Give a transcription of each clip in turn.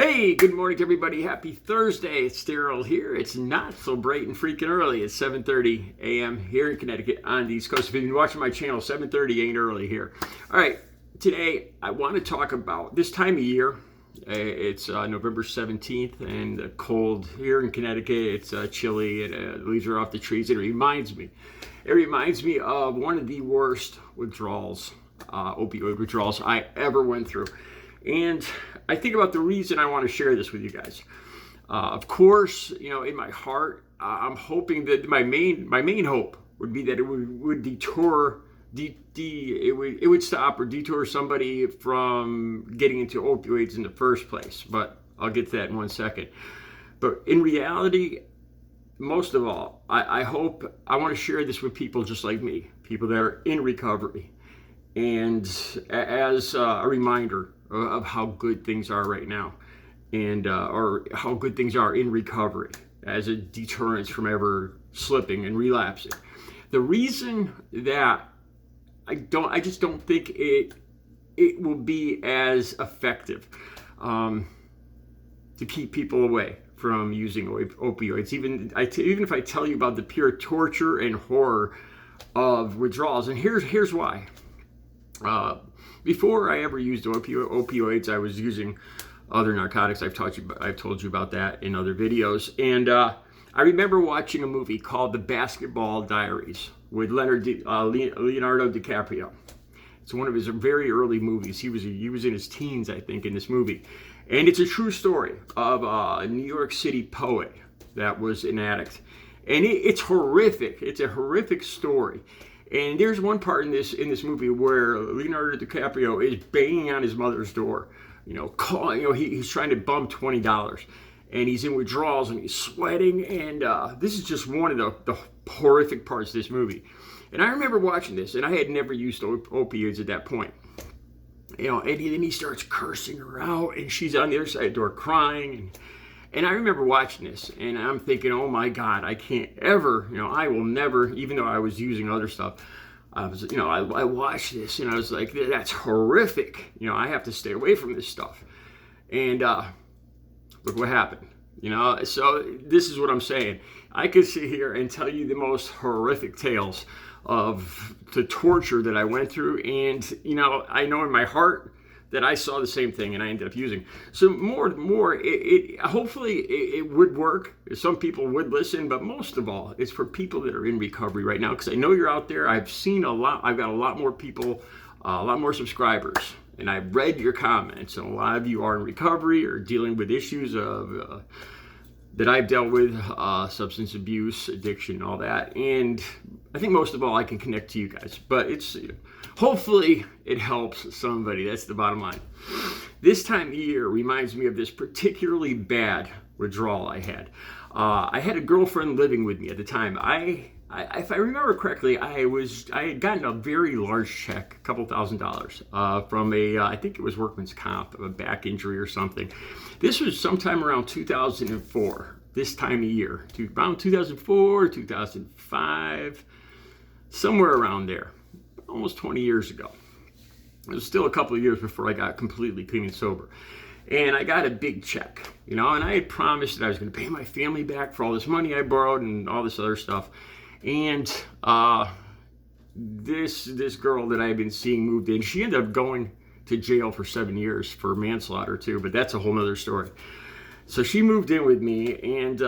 Hey, good morning to everybody. Happy Thursday. It's Daryl here. It's not so bright and freaking early. It's 7:30 a.m. here in Connecticut on the East Coast. If you've been watching my channel, 7:30 ain't early here. All right, today I want to talk about this time of year. It's November 17th and cold here in Connecticut. It's chilly and the leaves are off the trees. It reminds me of one of the worst withdrawals, opioid withdrawals I ever went through. And I think about the reason I want to share this with you guys. Of course, in my heart, I'm hoping that my main hope would be that it would detour, it would stop or detour somebody from getting into opioids in the first place. But I'll get to that in one second. But in reality, most of all, I want to share this with people just like me, people that are in recovery, and as a reminder of how good things are right now, and or how good things are in recovery as a deterrence from ever slipping and relapsing. The reason that I just don't think it will be as effective to keep people away from using opioids. Even if I tell you about the pure torture and horror of withdrawals, and here's why. Before I ever used opioids, I was using other narcotics. I've told you about that in other videos. And I remember watching a movie called The Basketball Diaries with Leonardo DiCaprio. It's one of his very early movies. He was in his teens, I think, in this movie. And it's a true story of a New York City poet that was an addict. And it's horrific. It's a horrific story. And there's one part in this movie where Leonardo DiCaprio is banging on his mother's door, he's trying to bum $20, and he's in withdrawals and he's sweating, and this is just one of the horrific parts of this movie. And I remember watching this, and I had never used opioids at that point, and then he starts cursing her out, and she's on the other side of the door crying, and I remember watching this, and I'm thinking, oh my God, I can't ever, I will never, even though I was using other stuff, I watched this, and I was like, that's horrific. I have to stay away from this stuff. And look what happened. So this is what I'm saying. I could sit here and tell you the most horrific tales of the torture that I went through, and I know in my heart that I saw the same thing and I ended up using. So hopefully it would work. Some people would listen, but most of all, it's for people that are in recovery right now, because I know you're out there. I've seen a lot. I've got a lot more people, a lot more subscribers, and I've read your comments, and a lot of you are in recovery or dealing with issues of that I've dealt with, substance abuse, addiction, all that. And I think most of all, I can connect to you guys. But it's hopefully it helps somebody. That's the bottom line. This time of year reminds me of this particularly bad withdrawal I had. I had a girlfriend living with me at the time. If I remember correctly, I had gotten a very large check, a couple $1,000s, from I think it was workman's comp, a back injury or something. This was sometime around 2004, this time of year, around 2004, 2005, somewhere around there, almost 20 years ago. It was still a couple of years before I got completely clean and sober. And I got a big check, and I had promised that I was going to pay my family back for all this money I borrowed and all this other stuff. And this girl that I had been seeing moved in. She ended up going to jail for 7 years for manslaughter too, but that's a whole nother story. So she moved in with me, and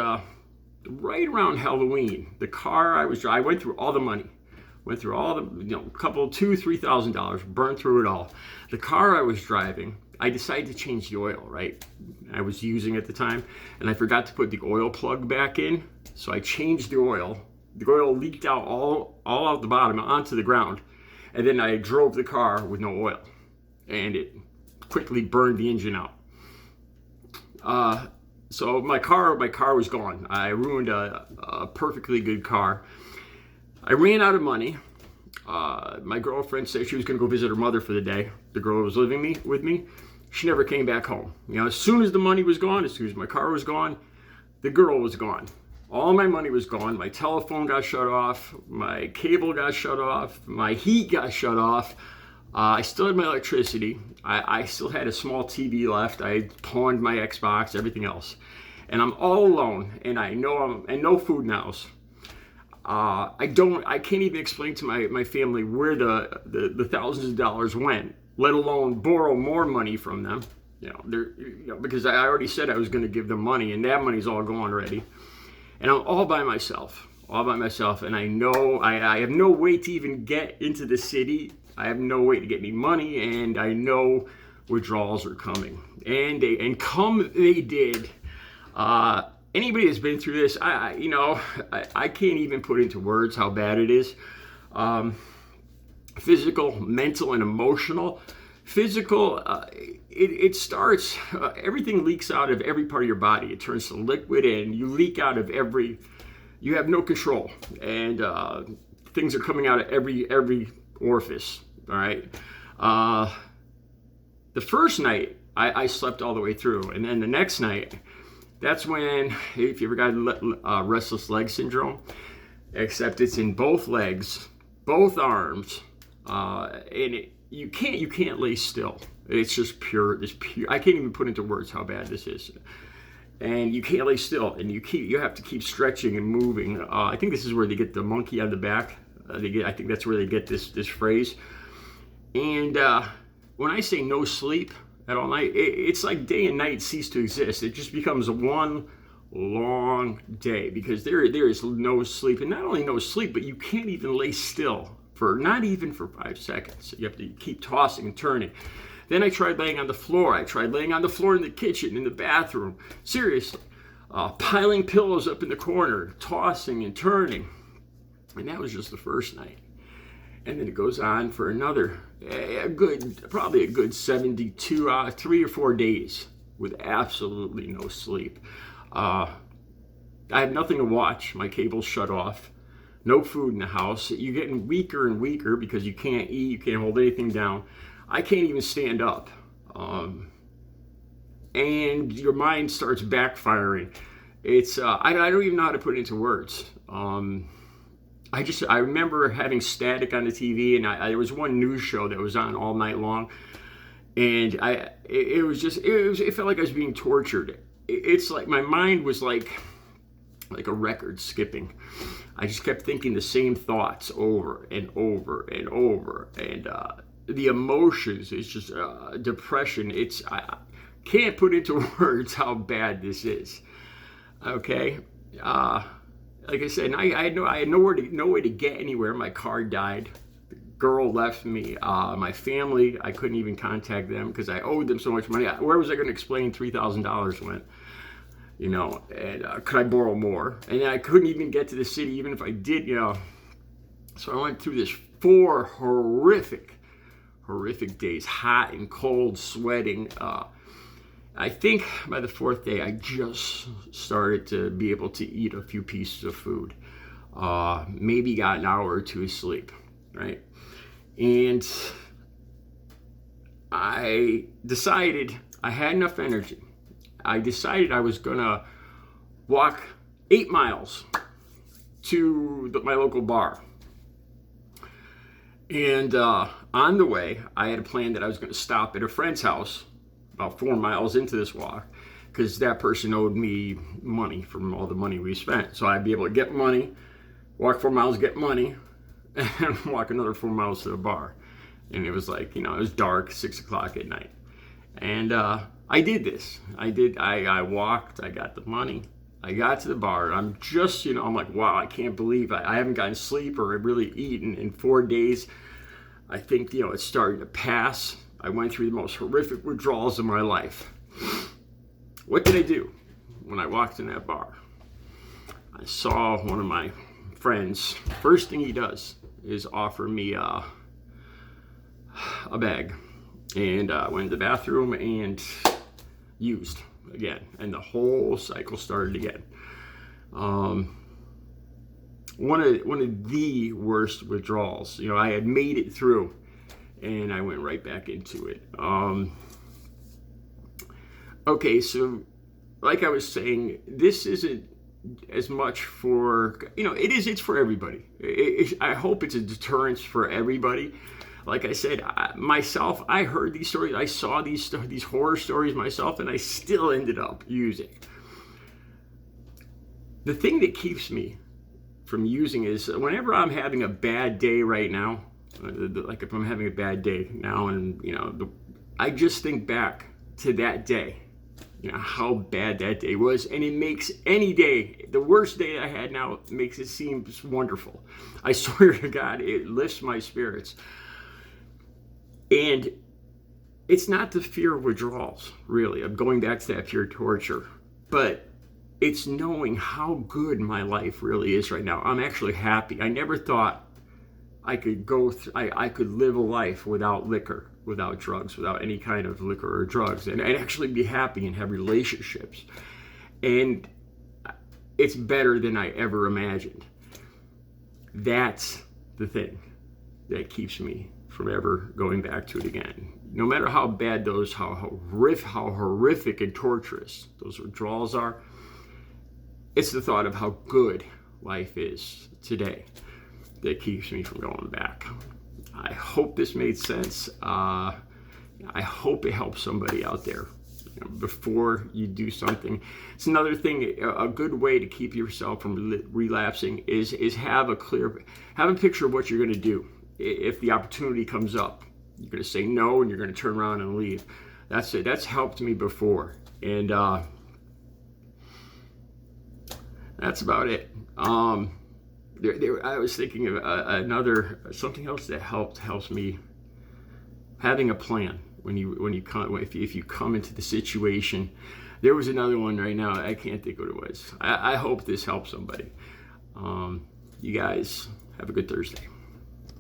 right around Halloween, the car I went through all the money. Went through all the, $2,000-$3,000, burned through it all. The car I was driving, I decided to change the oil, right? I was using at the time, and I forgot to put the oil plug back in, so I changed the oil. The oil leaked out all out the bottom onto the ground, and then I drove the car with no oil, and it quickly burned the engine out. So my car was gone. I ruined a perfectly good car. I ran out of money. My girlfriend said she was going to go visit her mother for the day. The girl who was living with me, she never came back home. As soon as the money was gone, as soon as my car was gone, the girl was gone. All my money was gone. My telephone got shut off. My cable got shut off. My heat got shut off. I still had my electricity. I still had a small TV left. I had pawned my Xbox, everything else. And I'm all alone, and and no food now. I can't even explain to my family where the thousands of dollars went, let alone borrow more money from them. Because I already said I was going to give them money, and that money's all gone already. And I'm all by myself, and I know I have no way to even get into the city. I have no way to get any money, and I know withdrawals are coming. And come they did. Anybody that's been through this, I can't even put into words how bad it is. Physical, mental, and emotional. Physical, it starts, everything leaks out of every part of your body. It turns to liquid, and you leak out of you have no control. And things are coming out of every orifice, all right? The first night, I slept all the way through. And then the next night, that's when, if you ever got restless leg syndrome, except it's in both legs, both arms, and you can't lay still. It's just pure. I can't even put into words how bad this is. And you can't lay still, and you have to keep stretching and moving. I think this is where they get the monkey on the back. I think that's where they get this phrase. And when I say no sleep at all night, it's like day and night cease to exist. It just becomes one long day because there is no sleep, and not only no sleep, but you can't even lay still not even for 5 seconds. You have to keep tossing and turning. Then I tried laying on the floor. I tried laying on the floor in the kitchen, in the bathroom. Seriously, piling pillows up in the corner, tossing and turning. And that was just the first night. And then it goes on for another, probably a good 72, 3 or 4 days with absolutely no sleep. I have nothing to watch. My cable's shut off. No food in the house. You're getting weaker and weaker because you can't eat. You can't hold anything down. I can't even stand up. And your mind starts backfiring. It's I don't even know how to put it into words. I remember having static on the TV, and there was one news show that was on all night long, and it felt like I was being tortured. It's like my mind was like a record skipping. I just kept thinking the same thoughts over and over and over, and the emotions, it's just depression. I can't put into words how bad this is. Okay, like I said, I had no way to get anywhere. My car died. The girl left me. My family, I couldn't even contact them because I owed them so much money. Where was I going to explain $3,000 went? And could I borrow more? And I couldn't even get to the city, even if I did, So I went through this 4 horrific days, hot and cold, sweating. I think by the 4th day, I just started to be able to eat a few pieces of food. Maybe got an hour or 2 of sleep, right? And I decided I had enough energy. I decided I was gonna walk 8 miles to my local bar. And on the way, I had a plan that I was gonna stop at a friend's house about 4 miles into this walk because that person owed me money from all the money we spent. So I'd be able to get money, walk 4 miles, get money, and walk another 4 miles to the bar. And it was like, it was dark, 6 o'clock at night. And I did this. I walked, I got the money, I got to the bar. I'm just, I'm like, wow, I can't believe I haven't gotten sleep or really eaten in 4 days. I think, it's starting to pass. I went through the most horrific withdrawals of my life. What did I do when I walked in that bar? I saw one of my friends. First thing he does is offer me a bag. And I went to the bathroom and used again. And the whole cycle started again. One of the worst withdrawals. I had made it through. And I went right back into it. Okay, so like I was saying, this isn't as much for, it's for everybody. I hope it's a deterrence for everybody. like I said, I heard these stories, I saw these horror stories myself, and I still ended up using. The thing that keeps me from using is whenever I'm having a bad day right now, like if I'm having a bad day now, and I just think back to that day, how bad that day was, and it makes any day, the worst day I had now, makes it seem wonderful. I swear to God, it lifts my spirits. And it's not the fear of withdrawals, really, of going back to that pure torture, but it's knowing how good my life really is right now. I'm actually happy. I never thought I could I could live a life without liquor, without drugs, without any kind of liquor or drugs, and I'd actually be happy and have relationships. And it's better than I ever imagined. That's the thing that keeps me from ever going back to it again. No matter how bad how horrific and torturous those withdrawals are, it's the thought of how good life is today that keeps me from going back. I hope this made sense. I hope it helps somebody out there before you do something. It's another thing, a good way to keep yourself from relapsing is have a picture of what you're going to do. If the opportunity comes up, you're going to say no and you're going to turn around and leave. That's it. That's helped me before. And that's about it. I was thinking of something else that helps me, having a plan if you come into the situation. There was another one right now. I can't think what it was. I hope this helps somebody. You guys have a good Thursday.